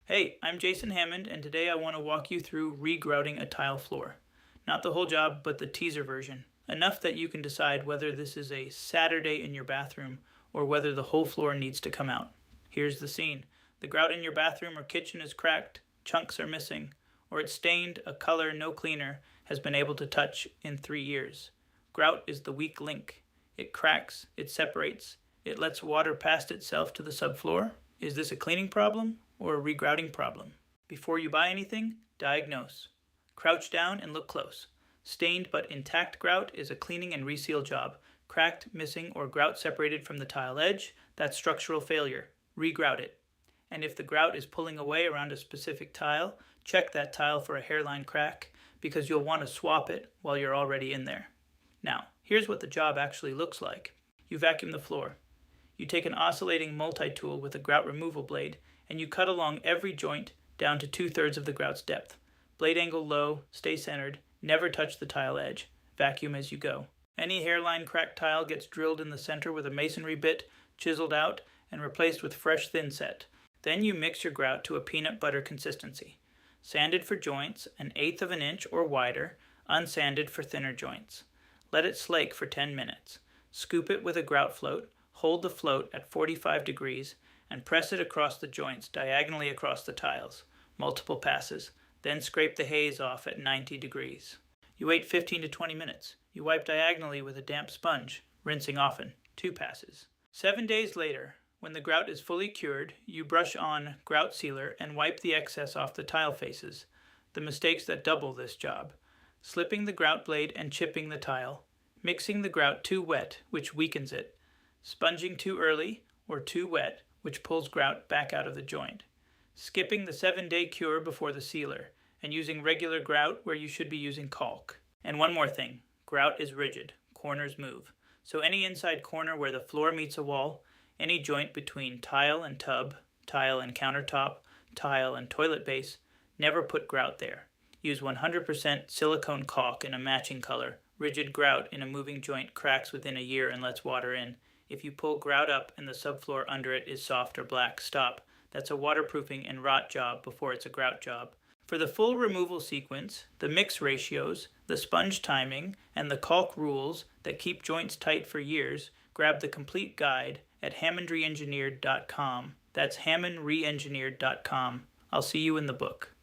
Hey, I'm Jason Hammond, and today I want to walk you through regrouting a tile floor. Not the whole job, but the teaser version. Enough that you can decide whether this is a Saturday in your bathroom or whether the whole floor needs to come out. Here's the scene. The grout in your bathroom or kitchen is cracked, chunks are missing, or it's stained a color no cleaner has been able to touch in 3 years. Grout is the weak link. It cracks, it separates, it lets water past itself to the subfloor. Is this a cleaning problem or a regrouting problem? Before you buy anything, diagnose. Crouch down and look close. Stained but intact grout is a cleaning and reseal job. Cracked, missing, or grout separated from the tile edge, that's structural failure. Regrout it. And if the grout is pulling away around a specific tile, check that tile for a hairline crack because you'll want to swap it while you're already in there. Now, here's what the job actually looks like. You vacuum the floor. You take an oscillating multi-tool with a grout removal blade and you cut along every joint down to 2/3 of the grout's depth. Blade angle low, stay centered, never touch the tile edge. Vacuum as you go. Any hairline cracked tile gets drilled in the center with a masonry bit, chiseled out, and replaced with fresh thin set. Then you mix your grout to a peanut butter consistency. Sanded for joints, 1/8 of an inch or wider, unsanded for thinner joints. Let it slake for 10 minutes. Scoop it with a grout float, hold the float at 45 degrees, and press it across the joints diagonally across the tiles, multiple passes, then scrape the haze off at 90 degrees. You wait 15 to 20 minutes. You wipe diagonally with a damp sponge, rinsing often, 2 passes. 7 days later, when the grout is fully cured, you brush on grout sealer and wipe the excess off the tile faces, the mistakes that double this job. Slipping the grout blade and chipping the tile, mixing the grout too wet, which weakens it, sponging too early or too wet, which pulls grout back out of the joint, skipping the 7-day cure before the sealer, and using regular grout where you should be using caulk. And one more thing, grout is rigid, corners move. So any inside corner where the floor meets a wall, any joint between tile and tub, tile and countertop, tile and toilet base, never put grout there. Use 100% silicone caulk in a matching color. Rigid grout in a moving joint cracks within a year and lets water in. If you pull grout up and the subfloor under it is soft or black, stop. That's a waterproofing and rot job before it's a grout job. For the full removal sequence, the mix ratios, the sponge timing, and the caulk rules that keep joints tight for years, grab the complete guide at hammondreengineered.com. That's hammondreengineered.com. I'll see you in the book.